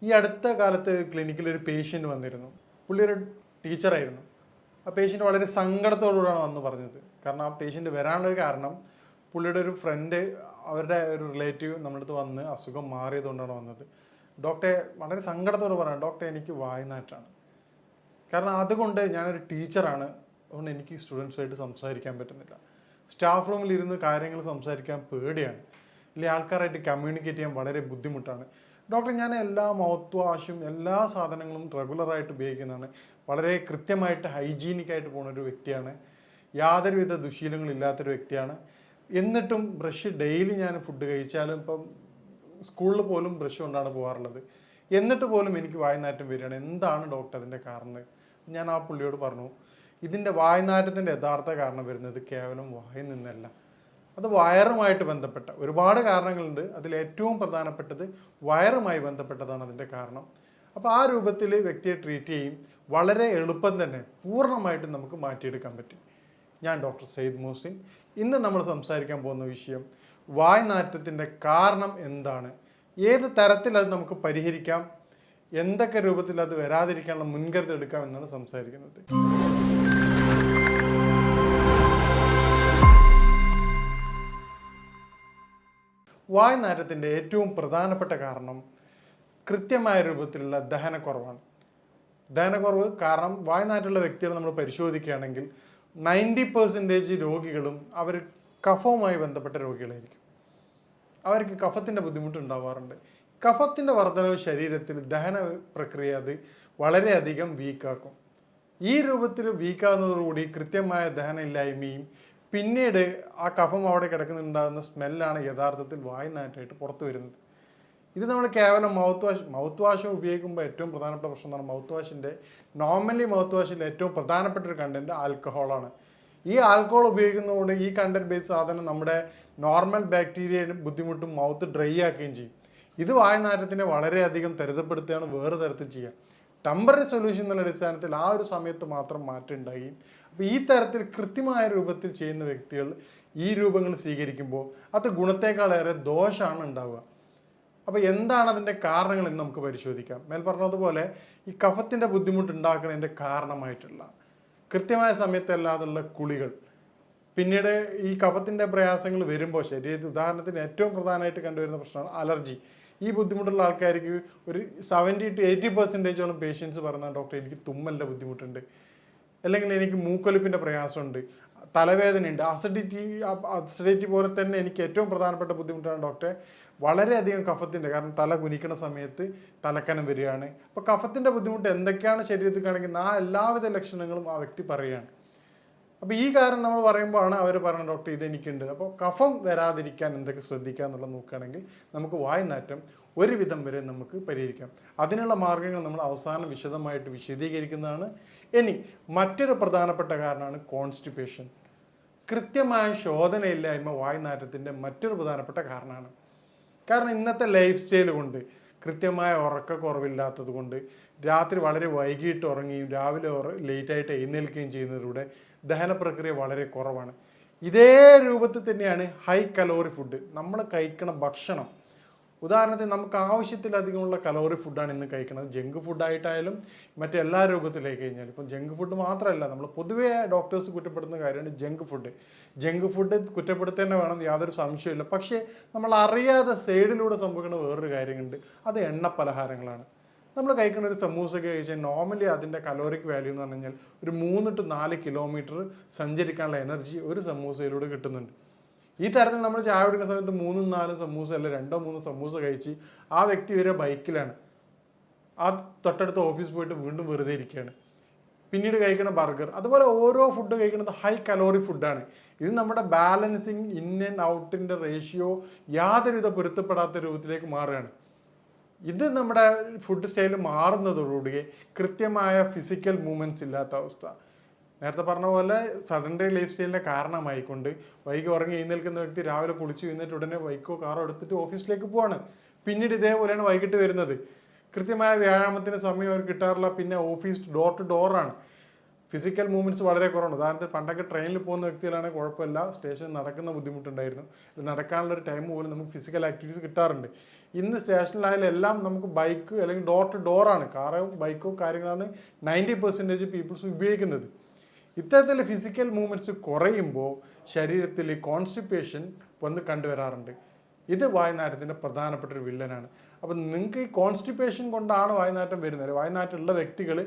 ഈ അടുത്ത കാലത്ത് ക്ലിനിക്കിൽ ഒരു പേഷ്യൻ്റ് വന്നിരുന്നു. പുള്ളി ഒരു ടീച്ചറായിരുന്നു. ആ പേഷ്യൻ്റ് വളരെ സങ്കടത്തോടുകൂടിയാണ് വന്ന് പറഞ്ഞത്. കാരണം ആ പേഷ്യൻ്റ് വരാനുള്ളൊരു കാരണം പുള്ളിയുടെ ഒരു ഫ്രണ്ട്, അവരുടെ ഒരു റിലേറ്റീവ് നമ്മുടെ അടുത്ത് വന്ന് അസുഖം മാറിയതുകൊണ്ടാണ് വന്നത്. ഡോക്ടറെ വളരെ സങ്കടത്തോട് പറയാം, ഡോക്ടറെ എനിക്ക് വായ്നാറ്റാണ്. കാരണം അതുകൊണ്ട് ഞാനൊരു ടീച്ചറാണ്, അതുകൊണ്ട് എനിക്ക് സ്റ്റുഡൻസുമായിട്ട് സംസാരിക്കാൻ പറ്റുന്നില്ല. സ്റ്റാഫ് റൂമിൽ ഇരുന്ന് കാര്യങ്ങൾ സംസാരിക്കാൻ പേടിയാണ്, അല്ലെങ്കിൽ ആൾക്കാരായിട്ട് കമ്മ്യൂണിക്കേറ്റ് ചെയ്യാൻ വളരെ ബുദ്ധിമുട്ടാണ്. ഡോക്ടർ, ഞാൻ എല്ലാ മൗത്ത് വാഷും എല്ലാ സാധനങ്ങളും റെഗുലറായിട്ട് ഉപയോഗിക്കുന്നതാണ്, വളരെ കൃത്യമായിട്ട് ഹൈജീനിക്കായിട്ട് പോകുന്ന ഒരു വ്യക്തിയാണ്, യാതൊരുവിധ ദുശീലങ്ങളും ഇല്ലാത്തൊരു വ്യക്തിയാണ്. എന്നിട്ടും ബ്രഷ് ഡെയിലി ഞാൻ ഫുഡ് കഴിച്ചാലും ഇപ്പം സ്കൂളിൽ പോലും ബ്രഷ് കൊണ്ടാണ് പോകാറുള്ളത്, എന്നിട്ട് പോലും എനിക്ക് വായ്നാറ്റം വരികയാണ്. എന്താണ് ഡോക്ടർ അതിൻ്റെ കാരണം? ഞാൻ ആ പുള്ളിയോട് പറഞ്ഞു, ഇതിൻ്റെ വായ്നാറ്റത്തിൻ്റെ യഥാർത്ഥ കാരണം വരുന്നത് കേവലം വായിൽ നിന്നല്ല, അത് വയറുമായിട്ട് ബന്ധപ്പെട്ട ഒരുപാട് കാരണങ്ങളുണ്ട്. അതിൽ ഏറ്റവും പ്രധാനപ്പെട്ടത് വയറുമായി ബന്ധപ്പെട്ടതാണ് അതിൻ്റെ കാരണം. അപ്പോൾ ആ രൂപത്തിൽ വ്യക്തിയെ ട്രീറ്റ് ചെയ്യും, വളരെ എളുപ്പം തന്നെ പൂർണ്ണമായിട്ടും നമുക്ക് മാറ്റിയെടുക്കാൻ പറ്റും. ഞാൻ ഡോക്ടർ സയ്യിദ് മുഹസിൻ. ഇന്ന് നമ്മൾ സംസാരിക്കാൻ പോകുന്ന വിഷയം വായ്നാറ്റത്തിൻ്റെ കാരണം എന്താണ്, ഏത് തരത്തിൽ അത് നമുക്ക് പരിഹരിക്കാം, എന്തൊക്കെ രൂപത്തിൽ അത് വരാതിരിക്കാനുള്ള മുൻകരുതൽ എടുക്കാം എന്നാണ് സംസാരിക്കുന്നത്. വായ്നാറ്റത്തിൻ്റെ ഏറ്റവും പ്രധാനപ്പെട്ട കാരണം കൃത്യമായ രൂപത്തിലുള്ള ദഹനക്കുറവാണ്. ദഹനക്കുറവ് കാരണം വായ്നാറ്റുള്ള വ്യക്തികളെ നമ്മൾ പരിശോധിക്കുകയാണെങ്കിൽ 90% രോഗികളും അവർ കഫവുമായി ബന്ധപ്പെട്ട രോഗികളായിരിക്കും. അവർക്ക് കഫത്തിൻ്റെ ബുദ്ധിമുട്ട് ഉണ്ടാവാറുണ്ട്. കഫത്തിൻ്റെ വർധനവ് ശരീരത്തിൽ ദഹന പ്രക്രിയ അത് വളരെയധികം വീക്കാക്കും. ഈ രൂപത്തിൽ വീക്കാകുന്നതോടുകൂടി കൃത്യമായ ദഹനമില്ലായ്മയും പിന്നീട് ആ കഫം അവിടെ കിടക്കുന്നുണ്ടാകുന്ന സ്മെല്ലാണ് യഥാർത്ഥത്തിൽ വായ്നാറ്റായിട്ട് പുറത്തു വരുന്നത്. ഇത് നമ്മൾ കേവലം മൗത്ത് വാഷ് ഉപയോഗിക്കുമ്പോൾ ഏറ്റവും പ്രധാനപ്പെട്ട പ്രശ്നം എന്നാണ് നോർമലി മൗത്ത് വാഷിൻ്റെ ഏറ്റവും പ്രധാനപ്പെട്ട ഒരു കണ്ടന്റ് ആൽക്കഹോളാണ്. ഈ ആൽക്കഹോൾ ഉപയോഗിക്കുന്നതുകൊണ്ട് ഈ കണ്ടന്റ് ബേസ് സാധനം നമ്മുടെ നോർമൽ ബാക്ടീരിയയുടെ ബുദ്ധിമുട്ടും മൗത്ത് ഡ്രൈ ആക്കുകയും ചെയ്യും. ഇത് വായ്നാറ്റത്തിനെ വളരെയധികം ത്വരിതപ്പെടുത്തുകയാണ് വേറെ തരത്തിൽ ചെയ്യുക. ടെമ്പററി സൊല്യൂഷൻ എന്നുള്ള അടിസ്ഥാനത്തിൽ ആ ഒരു സമയത്ത് മാത്രം മാറ്റം ഉണ്ടാകുകയും, അപ്പോൾ ഈ തരത്തിൽ കൃത്യമായ രൂപത്തിൽ ചെയ്യുന്ന വ്യക്തികൾ ഈ രൂപങ്ങൾ സ്വീകരിക്കുമ്പോൾ അത് ഗുണത്തേക്കാളേറെ ദോഷമാണ് ഉണ്ടാവുക. അപ്പോൾ എന്താണ് അതിൻ്റെ കാരണങ്ങൾ എന്ന് നമുക്ക് പരിശോധിക്കാം. മേൽ പറഞ്ഞതുപോലെ ഈ കഫത്തിൻ്റെ ബുദ്ധിമുട്ട് ഉണ്ടാക്കുന്നതിൻ്റെ കാരണമായിട്ടുള്ള കൃത്യമായ സമയത്തല്ലാതുള്ള കുളികൾ, പിന്നീട് ഈ കഫത്തിൻ്റെ പ്രയാസങ്ങൾ വരുമ്പോൾ ശരീരത്തിൽ ഉദാഹരണത്തിന് ഏറ്റവും പ്രധാനമായിട്ട് കണ്ടുവരുന്ന പ്രശ്നമാണ് അലർജി. ഈ ബുദ്ധിമുട്ടുള്ള ആൾക്കാർക്ക് ഒരു 70 to 80% പേഷ്യൻസ് പറയുന്ന, ഡോക്ടർ എനിക്ക് തുമ്മലിൻ്റെ ബുദ്ധിമുട്ടുണ്ട്, അല്ലെങ്കിൽ എനിക്ക് മൂക്കൊലിപ്പിൻ്റെ പ്രയാസമുണ്ട്, തലവേദനയുണ്ട്, അസിഡിറ്റി പോലെ തന്നെ എനിക്ക് ഏറ്റവും പ്രധാനപ്പെട്ട ബുദ്ധിമുട്ടാണ് ഡോക്ടറെ വളരെയധികം കഫത്തിൻ്റെ, കാരണം തല കുനിക്കുന്ന സമയത്ത് തലക്കനം വരികയാണ്. അപ്പോൾ കഫത്തിൻ്റെ ബുദ്ധിമുട്ട് എന്തൊക്കെയാണ് ശരീരത്തിൽ കാണിക്കുന്നത് ആ എല്ലാവിധ ലക്ഷണങ്ങളും ആ വ്യക്തി പറയുകയാണ്. അപ്പോൾ ഈ കാര്യം നമ്മൾ പറയുമ്പോഴാണ് അവർ പറയുന്നത്, ഡോക്ടർ ഇതെനിക്കുണ്ട്. അപ്പോൾ കഫം വരാതിരിക്കാൻ എന്തൊക്കെ ശ്രദ്ധിക്കുക എന്നുള്ളത് നോക്കുകയാണെങ്കിൽ നമുക്ക് വായ്നാറ്റം ഒരുവിധം വരെ നമുക്ക് പരിഹരിക്കാം. അതിനുള്ള മാർഗ്ഗങ്ങൾ നമ്മൾ അവസാനം വിശദമായിട്ട് വിശദീകരിക്കുന്നതാണ്. ഇനി മറ്റൊരു പ്രധാനപ്പെട്ട കാരണമാണ് കോൺസ്റ്റിപ്പേഷൻ. കൃത്യമായ ശോധനയില്ലായ്മ വായ്നാറ്റത്തിൻ്റെ മറ്റൊരു പ്രധാനപ്പെട്ട കാരണമാണ്. കാരണം ഇന്നത്തെ ലൈഫ് സ്റ്റൈൽ കൊണ്ട്, കൃത്യമായ ഉറക്കക്കുറവില്ലാത്തത് കൊണ്ട്, രാത്രി വളരെ വൈകിട്ട് ഉറങ്ങുകയും രാവിലെ ലേറ്റായിട്ട് എഴുന്നേൽക്കുകയും ചെയ്യുന്നതിലൂടെ ദഹന പ്രക്രിയ വളരെ കുറവാണ്. ഇതേ രൂപത്തിൽ തന്നെയാണ് ഹൈ കലോറി ഫുഡ്, നമ്മൾ കഴിക്കണ ഭക്ഷണം. ഉദാഹരണത്തിന് നമുക്ക് ആവശ്യത്തിലധികമുള്ള കലോറി ഫുഡാണ് ഇന്ന് കഴിക്കുന്നത്. ജങ്ക് ഫുഡായിട്ടായാലും മറ്റെല്ലാ രൂപത്തിലേക്ക് കഴിഞ്ഞാലും. ഇപ്പം ജങ്ക് ഫുഡ് മാത്രമല്ല, നമ്മൾ പൊതുവേ ഡോക്ടേഴ്സ് കുറ്റപ്പെടുത്തുന്ന കാര്യമാണ് ജങ്ക് ഫുഡ്. ജങ്ക് ഫുഡ് കുറ്റപ്പെടുത്തേണ്ട വേണം, യാതൊരു സംശയമില്ല. പക്ഷേ നമ്മൾ അറിയാതെ സൈഡിലൂടെ സംഭവിക്കുന്ന വേറൊരു കാര്യമുണ്ട്, അത് എണ്ണ പലഹാരങ്ങളാണ്. നമ്മൾ കഴിക്കുന്ന ഒരു സമൂസയൊക്കെ കഴിച്ചാൽ നോർമലി അതിൻ്റെ കലോറിക് വാല്യൂ എന്ന് പറഞ്ഞു കഴിഞ്ഞാൽ ഒരു 3 to 4 കിലോമീറ്റർ സഞ്ചരിക്കാനുള്ള എനർജി ഒരു സമൂസയിലൂടെ കിട്ടുന്നുണ്ട്. ഈ തരത്തിൽ നമ്മൾ ചായ കുടിക്കുന്ന സമയത്ത് 3-4 സമൂസ അല്ല 2-3 സമൂസ കഴിച്ച് ആ വ്യക്തി വരെ ബൈക്കിലാണ്, ആ തൊട്ടടുത്ത ഓഫീസ് പോയിട്ട് വീണ്ടും വെറുതെ ഇരിക്കുകയാണ്. പിന്നീട് കഴിക്കുന്ന ബർഗർ, അതുപോലെ ഓരോ ഫുഡ് കഴിക്കുന്നത് ഹൈ കലോറി ഫുഡാണ്. ഇത് നമ്മുടെ ബാലൻസിങ് ഇൻ ആൻഡ് ഔട്ടിൻ്റെ റേഷ്യോ യാതൊരുവിധ പൊരുത്തപ്പെടാത്ത രൂപത്തിലേക്ക് മാറുകയാണ്. ഇത് നമ്മുടെ ഫുഡ് സ്റ്റൈൽ മാറുന്നതോടുകൂടി കൃത്യമായ ഫിസിക്കൽ മൂവ്മെൻറ്റ്സ് ഇല്ലാത്ത അവസ്ഥ, നേരത്തെ പറഞ്ഞ പോലെ സഡൻഡറി ലൈഫ് സ്റ്റൈലിൻ്റെ കാരണമായിക്കൊണ്ട് വൈകി ഉറങ്ങി എഴുന്നേൽക്കുന്ന വ്യക്തി രാവിലെ കുളിച്ച് എഴുന്നേറ്റ് ഉടനെ ബൈക്കോ കാറോ എടുത്തിട്ട് ഓഫീസിലേക്ക് പോവാണ്. പിന്നീട് ഇതേപോലെയാണ് വൈകിട്ട് വരുന്നത്. കൃത്യമായ വ്യായാമത്തിന് സമയം അവർ കിട്ടാറില്ല. പിന്നെ ഓഫീസ് ഡോർ ടു ഡോറാണ്. ഫിസിക്കൽ മൂവ്മെൻറ്റ്സ് വളരെ കുറവാണ്. ഉദാഹരണത്തിന് പണ്ടൊക്കെ ട്രെയിനിൽ പോകുന്ന വ്യക്തികളാണെങ്കിൽ കുഴപ്പമില്ല, സ്റ്റേഷനിൽ നടക്കുന്ന ബുദ്ധിമുട്ടുണ്ടായിരുന്നു. നടക്കാനുള്ളൊരു ടൈം പോലും നമുക്ക് ഫിസിക്കൽ ആക്ടിവിറ്റീസ് കിട്ടാറുണ്ട്. ഇന്ന് സ്റ്റേഷനിലായാലും എല്ലാം നമുക്ക് ബൈക്ക് അല്ലെങ്കിൽ ഡോർ ടു ഡോറാണ്, കാറോ ബൈക്കോ കാര്യങ്ങളാണ് 90% പീപ്പിൾസ് ഉപയോഗിക്കുന്നത്. ഇത്തരത്തിലുള്ള ഫിസിക്കൽ മൂവ്മെൻറ്റ്സ് കുറയുമ്പോൾ ശരീരത്തിൽ കോൺസ്റ്റിപ്പേഷൻ വന്ന് കണ്ടുവരാറുണ്ട്. ഇത് വായുനാറ്റത്തിൻ്റെ പ്രധാനപ്പെട്ട ഒരു വില്ലനാണ്. അപ്പം നിങ്ങൾക്ക് ഈ കോൺസ്റ്റിപ്പേഷൻ കൊണ്ടാണ് വായുനാറ്റം വരുന്നത്. വായുനാറ്റമുള്ള വ്യക്തികൾ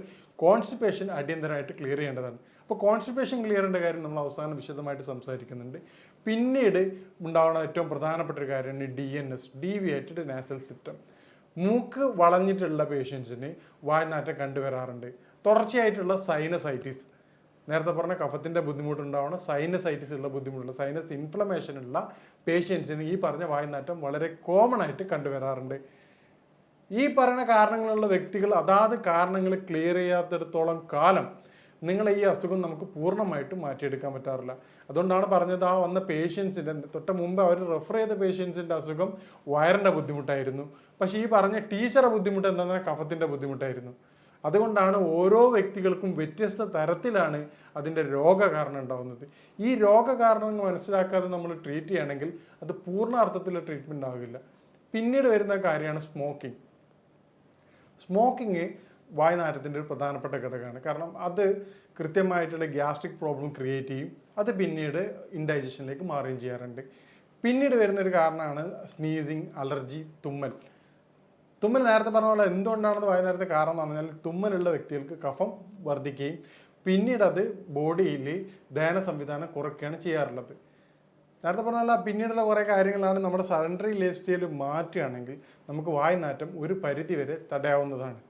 കോൺസ്റ്റിപ്പേഷൻ അടിയന്തരമായിട്ട് ക്ലിയർ ചെയ്യേണ്ടതാണ്. അപ്പോൾ കോൺസ്റ്റിപ്പേഷൻ ക്ലിയർ ചെയ്യേണ്ട കാര്യം നമ്മൾ അവസാനം വിശദമായിട്ട് സംസാരിക്കുന്നുണ്ട്. പിന്നീട് ഉണ്ടാവുന്ന ഏറ്റവും പ്രധാനപ്പെട്ട ഒരു കാര്യമാണ് DNS, ഡീവിയേറ്റഡ് നാസൽ സിസ്റ്റം. മൂക്ക് വളഞ്ഞിട്ടുള്ള പേഷ്യൻസിന് വായുനാറ്റം കണ്ടുവരാറുണ്ട്. തുടർച്ചയായിട്ടുള്ള സൈനസൈറ്റിസ്, നേരത്തെ പറഞ്ഞ കഫത്തിൻ്റെ ബുദ്ധിമുട്ടുണ്ടാവുന്ന സൈനസൈറ്റിസ് ഉള്ള ബുദ്ധിമുട്ടുള്ള സൈനസ് ഇൻഫ്ലമേഷൻ ഉള്ള പേഷ്യൻസിന് ഈ പറഞ്ഞ വായുനാറ്റം വളരെ കോമൺ ആയിട്ട് കണ്ടുവരാറുണ്ട്. ഈ പറയുന്ന കാരണങ്ങളുള്ള വ്യക്തികൾ അതാത് കാരണങ്ങൾ ക്ലിയർ ചെയ്യാത്തിടത്തോളം കാലം നിങ്ങളെ ഈ അസുഖം നമുക്ക് പൂർണ്ണമായിട്ടും മാറ്റിയെടുക്കാൻ പറ്റാറില്ല. അതുകൊണ്ടാണ് പറഞ്ഞത്, ആ വന്ന പേഷ്യൻസിൻ്റെ തൊട്ട് മുമ്പ് അവർ റെഫർ ചെയ്ത പേഷ്യൻസിൻ്റെ അസുഖം വയറിൻ്റെ ബുദ്ധിമുട്ടായിരുന്നു. പക്ഷേ ഈ പറഞ്ഞ ടീച്ചറെ ബുദ്ധിമുട്ട് എന്താണെന്ന് കഫത്തിൻ്റെ ബുദ്ധിമുട്ടായിരുന്നു. അതുകൊണ്ടാണ് ഓരോ വ്യക്തികൾക്കും വ്യത്യസ്ത തരത്തിലാണ് അതിൻ്റെ രോഗകാരണം ഉണ്ടാകുന്നത്. ഈ രോഗകാരണങ്ങൾ മനസ്സിലാക്കാതെ നമ്മൾ ട്രീറ്റ് ചെയ്യുകയാണെങ്കിൽ അത് പൂർണ്ണ അർത്ഥത്തിലുള്ള ട്രീറ്റ്മെൻറ്റ് ആകില്ല. പിന്നീട് വരുന്ന കാര്യമാണ് സ്മോക്കിംഗ്. സ്മോക്കിങ് വായുനാറ്റത്തിൻ്റെ ഒരു പ്രധാനപ്പെട്ട ഘടകമാണ്. കാരണം അത് കൃത്യമായിട്ടുള്ള ഗ്യാസ്ട്രിക് പ്രോബ്ലം ക്രിയേറ്റ് ചെയ്യും. അത് പിന്നീട് ഇൻഡൈജഷനിലേക്ക് മാറുകയും ചെയ്യാറുണ്ട്. പിന്നീട് വരുന്നൊരു കാരണമാണ് സ്നീസിങ്, അലർജി, തുമ്മൽ. തുമ്മൽ നേരത്തെ പറഞ്ഞ പോലെ എന്തുകൊണ്ടാണെന്ന് വായുനാറ്റത്തെ കാരണം എന്ന് പറഞ്ഞാൽ തുമ്മലുള്ള വ്യക്തികൾക്ക് കഫം വർദ്ധിക്കുകയും പിന്നീട് അത് ബോഡിയിൽ ദഹന സംവിധാനം കുറയ്ക്കുകയാണ് ചെയ്യാറുള്ളത്. നേരത്തെ പറഞ്ഞാൽ പിന്നീടുള്ള കുറേ കാര്യങ്ങളാണ് നമ്മുടെ സഡൻറ്ററി ലൈഫ് സ്റ്റൈൽ മാറ്റുകയാണെങ്കിൽ നമുക്ക് വായുനാറ്റം ഒരു പരിധി വരെ തടയാവുന്നതാണ്.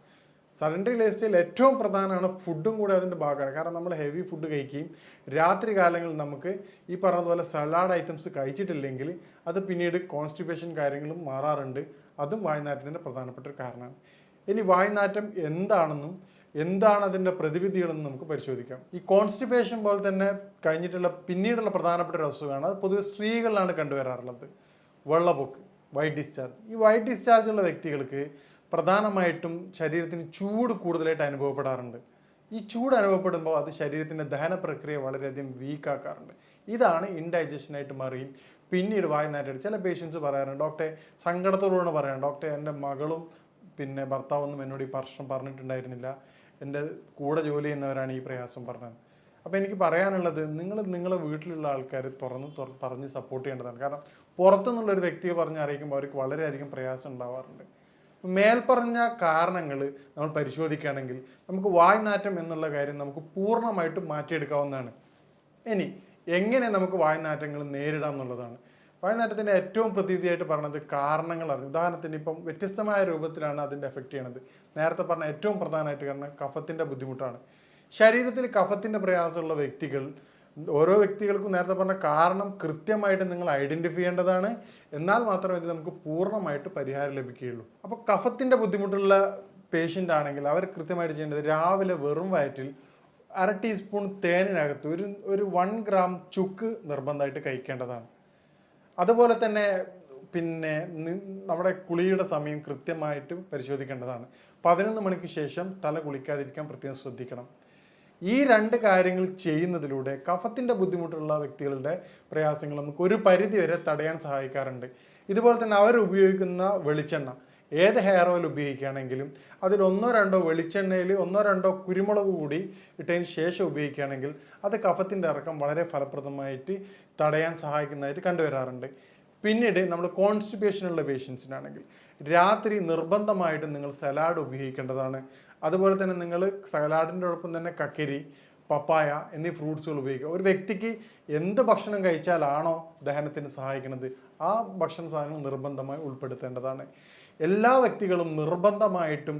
സഡൻറ്ററി ലൈഫ് സ്റ്റൈൽ ഏറ്റവും പ്രധാനമാണ്. ഫുഡും കൂടെ അതിൻ്റെ ഭാഗമാണ്. കാരണം നമ്മൾ ഹെവി ഫുഡ് കഴിക്കുകയും രാത്രി കാലങ്ങളിൽ നമുക്ക് ഈ പറഞ്ഞതുപോലെ സലാഡ് ഐറ്റംസ് കഴിച്ചിട്ടില്ലെങ്കിൽ അത് പിന്നീട് കോൺസ്റ്റിപ്പേഷൻ കാര്യങ്ങളും മാറാറുണ്ട്. അതും വായുനാറ്റത്തിൻ്റെ പ്രധാനപ്പെട്ട ഒരു കാരണമാണ്. ഇനി വായുനാറ്റം എന്താണെന്നും എന്താണ് അതിൻ്റെ പ്രതിവിധികളെന്നും നമുക്ക് പരിശോധിക്കാം. ഈ കോൺസ്റ്റിപ്പേഷൻ പോലെ തന്നെ കഴിഞ്ഞിട്ടുള്ള പിന്നീടുള്ള പ്രധാനപ്പെട്ട ഒരു അസുഖമാണ്, അത് പൊതുവെ സ്ത്രീകളിലാണ് കണ്ടുവരാറുള്ളത്, വെള്ളപ്പൊക്ക്, വൈറ്റ് ഡിസ്ചാർജ്. ഈ വൈറ്റ് ഡിസ്ചാർജ് ഉള്ള വ്യക്തികൾക്ക് പ്രധാനമായിട്ടും ശരീരത്തിന് ചൂട് കൂടുതലായിട്ട് അനുഭവപ്പെടാറുണ്ട്. ഈ ചൂട് അനുഭവപ്പെടുമ്പോൾ അത് ശരീരത്തിൻ്റെ ദഹന പ്രക്രിയ വളരെയധികം വീക്കാക്കാറുണ്ട്. ഇതാണ് ഇൻഡൈജഷനായിട്ട് മാറുകയും പിന്നീട് വായുനാറ്റം. ചില പേഷ്യൻസ് പറയാറുണ്ട്, ഡോക്ടറെ സങ്കടത്തോടുകൂടെ പറയാം, ഡോക്ടറെ എൻ്റെ മകളും പിന്നെ ഭർത്താവൊന്നും എന്നോട് ഈ പ്രശ്നം പറഞ്ഞിട്ടുണ്ടായിരുന്നില്ല, എൻ്റെ കൂടെ ജോലി ചെയ്യുന്നവരാണ് ഈ പ്രയാസം പറഞ്ഞത്. അപ്പോൾ എനിക്ക് പറയാനുള്ളത്, നിങ്ങളെ വീട്ടിലുള്ള ആൾക്കാർ പറഞ്ഞ് സപ്പോർട്ട് ചെയ്യേണ്ടതാണ്. കാരണം പുറത്തുനിന്നുള്ളൊരു വ്യക്തിയെ പറഞ്ഞ് അറിയിക്കുമ്പോൾ അവർക്ക് വളരെയധികം പ്രയാസം ഉണ്ടാവാറുണ്ട്. മേൽപ്പറഞ്ഞ കാരണങ്ങൾ നമ്മൾ പരിശോധിക്കുകയാണെങ്കിൽ നമുക്ക് വായുനാറ്റം എന്നുള്ള കാര്യം നമുക്ക് പൂർണ്ണമായിട്ടും മാറ്റിയെടുക്കാവുന്നതാണ്. ഇനി എങ്ങനെ നമുക്ക് വായുനാറ്റങ്ങൾ നേരിടാം എന്നുള്ളതാണ്. വായുനാറ്റത്തിൻ്റെ ഏറ്റവും പ്രതിവിധിയായിട്ട് പറയുന്നത് കാരണങ്ങൾ അറിഞ്ഞു. ഉദാഹരണത്തിന് ഇപ്പം വ്യത്യസ്തമായ രൂപത്തിലാണ് അതിൻ്റെ എഫക്റ്റ് ചെയ്യണത്. നേരത്തെ പറഞ്ഞ ഏറ്റവും പ്രധാനമായിട്ട് കാരണം കഫത്തിൻ്റെ ബുദ്ധിമുട്ടാണ്. ശരീരത്തിൽ കഫത്തിൻ്റെ പ്രയാസമുള്ള വ്യക്തികൾ, ഓരോ വ്യക്തികൾക്കും നേരത്തെ പറഞ്ഞ കാരണം കൃത്യമായിട്ട് നിങ്ങൾ ഐഡൻറ്റിഫൈ ചെയ്യേണ്ടതാണ്. എന്നാൽ മാത്രമേ ഇത് നമുക്ക് പൂർണ്ണമായിട്ട് പരിഹാരം ലഭിക്കുകയുള്ളൂ. അപ്പോൾ കഫത്തിൻ്റെ ബുദ്ധിമുട്ടുള്ള പേഷ്യൻ്റ് ആണെങ്കിൽ അവർ കൃത്യമായിട്ട് ചെയ്യേണ്ടത് രാവിലെ വെറും വയറ്റിൽ 1/2 ടീസ്പൂൺ തേനിനകത്ത് ഒരു 1 ഗ്രാം ചുക്ക് നിർബന്ധമായിട്ട് കഴിക്കേണ്ടതാണ്. അതുപോലെ തന്നെ പിന്നെ നമ്മുടെ കുളിയുടെ സമയം കൃത്യമായിട്ട് പരിശോധിക്കേണ്ടതാണ്. 11 മണിക്ക് ശേഷം തല കുളിക്കാതിരിക്കാൻ പ്രത്യേകം ശ്രദ്ധിക്കണം. ഈ 2 കാര്യങ്ങൾ ചെയ്യുന്നതിലൂടെ കഫത്തിൻ്റെ ബുദ്ധിമുട്ടുള്ള വ്യക്തികളുടെ പ്രയാസങ്ങൾ നമുക്ക് ഒരു പരിധി വരെ തടയാൻ സഹായിക്കാറുണ്ട്. ഇതുപോലെ തന്നെ അവർ ഉപയോഗിക്കുന്ന വെളിച്ചെണ്ണ, ഏത് ഹെയർ ഓയിൽ ഉപയോഗിക്കുകയാണെങ്കിലും അതിൽ 1-2 വെളിച്ചെണ്ണയിൽ 1-2 കുരുമുളക് കൂടി ഇട്ടതിന് ശേഷം ഉപയോഗിക്കുകയാണെങ്കിൽ അത് കഫത്തിൻ്റെ ഇറക്കം വളരെ ഫലപ്രദമായിട്ട് തടയാൻ സഹായിക്കുന്നതായിട്ട് കണ്ടുവരാറുണ്ട്. പിന്നീട് നമ്മൾ കോൺസ്റ്റിപ്പേഷനുള്ള പേഷ്യൻസിനാണെങ്കിൽ രാത്രി നിർബന്ധമായിട്ടും നിങ്ങൾ സലാഡ് ഉപയോഗിക്കേണ്ടതാണ്. അതുപോലെ തന്നെ നിങ്ങൾ സലാഡിൻ്റെ ഒപ്പം തന്നെ കക്കരി, പപ്പായ എന്നീ ഫ്രൂട്ട്സുകൾ ഉപയോഗിക്കുക. ഒരു വ്യക്തിക്ക് എന്ത് ഭക്ഷണം കഴിച്ചാലാണോ ദഹനത്തിന് സഹായിക്കുന്നത് ആ ഭക്ഷണ സാധനങ്ങൾ നിർബന്ധമായി ഉൾപ്പെടുത്തേണ്ടതാണ്. എല്ലാ വ്യക്തികളും നിർബന്ധമായിട്ടും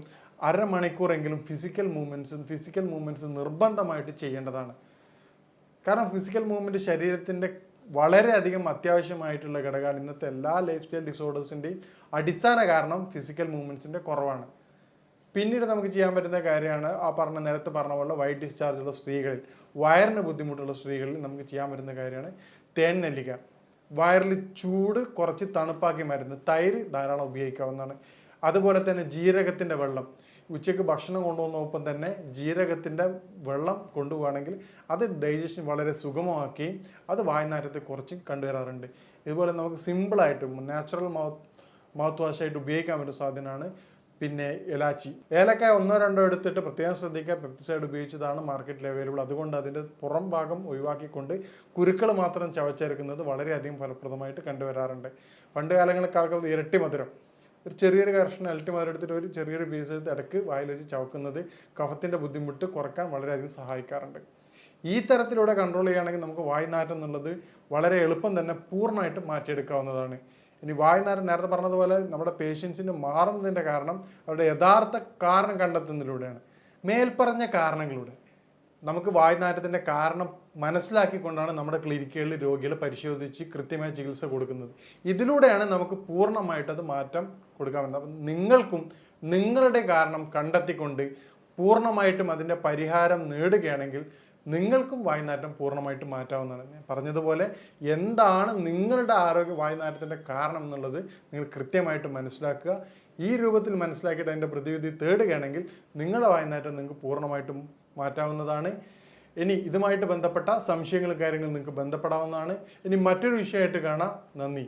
1/2 മണിക്കൂറെങ്കിലും ഫിസിക്കൽ മൂവ്മെൻറ്റ്സ് നിർബന്ധമായിട്ട് ചെയ്യേണ്ടതാണ്. കാരണം ഫിസിക്കൽ മൂവ്മെൻറ്റ് ശരീരത്തിൻ്റെ വളരെയധികം അത്യാവശ്യമായിട്ടുള്ള ഘടകമാണ്. ഇന്നത്തെ എല്ലാ ലൈഫ് സ്റ്റൈൽ ഡിസോർഡേഴ്സിൻ്റെയും അടിസ്ഥാന കാരണം ഫിസിക്കൽ മൂവ്മെൻറ്റ്സിൻ്റെ കുറവാണ്. പിന്നീട് നമുക്ക് ചെയ്യാൻ പറ്റുന്ന കാര്യമാണ് നേരത്തെ പറഞ്ഞ പോലെ വൈറ്റ് ഡിസ്ചാർജ് ഉള്ള സ്ത്രീകളിൽ, വയറിന് ബുദ്ധിമുട്ടുള്ള സ്ത്രീകളിൽ നമുക്ക് ചെയ്യാൻ പറ്റുന്ന കാര്യമാണ് തേൻ നെല്ലിക്ക. വയറിൽ ചൂട് കുറച്ച് തണുപ്പാക്കി മരുന്ന്, തൈര് ധാരാളം ഉപയോഗിക്കാവുന്നതാണ്. അതുപോലെ തന്നെ ജീരകത്തിൻ്റെ വെള്ളം, ഉച്ചയ്ക്ക് ഭക്ഷണം കൊണ്ടുപോകുന്നൊപ്പം തന്നെ ജീരകത്തിൻ്റെ വെള്ളം കൊണ്ടുപോവുകയാണെങ്കിൽ അത് ഡൈജഷൻ വളരെ സുഗമമാക്കുകയും അത് വായുനാറ്റത്തെ കുറച്ചും കണ്ടുവരാറുണ്ട്. ഇതുപോലെ നമുക്ക് സിമ്പിളായിട്ടും നാച്ചുറൽ മൗത്ത് വാഷായിട്ട് ഉപയോഗിക്കാൻ പറ്റുന്ന സാധനമാണ്. പിന്നെ ഇലാച്ചി, ഏലക്കായ 1-2 എടുത്തിട്ട് പ്രത്യേകം ശ്രദ്ധിക്കുക, പെസ്റ്റിസൈഡ് ഉപയോഗിച്ചതാണ് മാർക്കറ്റിൽ അവൈലബിൾ. അതുകൊണ്ട് അതിൻ്റെ പുറം ഭാഗം ഒഴിവാക്കിക്കൊണ്ട് കുരുക്കൾ മാത്രം ചവച്ചെടുക്കുന്നത് വളരെയധികം ഫലപ്രദമായിട്ട് കണ്ടുവരാറുണ്ട്. പണ്ട് കാലങ്ങളിൽ ആൾക്കാർ ഇരട്ടി മധുരം, ഒരു ചെറിയൊരു കഷ്ണം ഇരട്ടി മധുരം എടുത്തിട്ട് ഒരു ചെറിയൊരു പീസ് എടുത്ത് ഇടയ്ക്ക് വായിൽ വെച്ച് ചവക്കുന്നത് കഫത്തിൻ്റെ ബുദ്ധിമുട്ട് കുറയ്ക്കാൻ വളരെയധികം സഹായിക്കാറുണ്ട്. ഈ തരത്തിലൂടെ കൺട്രോൾ ചെയ്യുകയാണെങ്കിൽ നമുക്ക് വായ്നാറ്റം എന്നുള്ളത് വളരെ എളുപ്പം തന്നെ പൂർണ്ണമായിട്ട് മാറ്റിയെടുക്കാവുന്നതാണ്. ഇനി വായ്നാറ്റം നേരത്തെ പറഞ്ഞതുപോലെ നമ്മുടെ പേഷ്യൻസിന് മാറുന്നതിൻ്റെ കാരണം അവരുടെ യഥാർത്ഥ കാരണം കണ്ടെത്തുന്നതിലൂടെയാണ്. മേൽപ്പറഞ്ഞ കാരണങ്ങളിലൂടെ നമുക്ക് വായ്നാറ്റത്തിൻ്റെ കാരണം മനസ്സിലാക്കിക്കൊണ്ടാണ് നമ്മുടെ ക്ലിനിക്കുകളിൽ രോഗികളെ പരിശോധിച്ച് കൃത്യമായ ചികിത്സ കൊടുക്കുന്നത്. ഇതിലൂടെയാണ് നമുക്ക് പൂർണ്ണമായിട്ടത് മാറ്റം കൊടുക്കാൻ പറ്റുന്നത്. അപ്പം നിങ്ങൾക്കും നിങ്ങളുടെ കാരണം കണ്ടെത്തിക്കൊണ്ട് പൂർണ്ണമായിട്ടും അതിൻ്റെ പരിഹാരം നേടുകയാണെങ്കിൽ നിങ്ങൾക്കും വായ്നാറ്റം പൂർണ്ണമായിട്ടും മാറ്റാവുന്നതാണ്. ഞാൻ പറഞ്ഞതുപോലെ എന്താണ് നിങ്ങളുടെ വായ്നാറ്റത്തിൻ്റെ കാരണം എന്നുള്ളത് നിങ്ങൾ കൃത്യമായിട്ട് മനസ്സിലാക്കുക. ഈ രൂപത്തിൽ മനസ്സിലാക്കിയിട്ട് അതിൻ്റെ പ്രതിവിധി തേടുകയാണെങ്കിൽ നിങ്ങളുടെ വായ്നാറ്റം നിങ്ങൾക്ക് പൂർണ്ണമായിട്ടും മാറ്റാവുന്നതാണ്. ഇനി ഇതുമായിട്ട് ബന്ധപ്പെട്ട സംശയങ്ങളും കാര്യങ്ങളും നിങ്ങൾക്ക് ബന്ധപ്പെടാവുന്നതാണ്. ഇനി മറ്റൊരു വിഷയമായിട്ട് കാണാം. നന്ദി.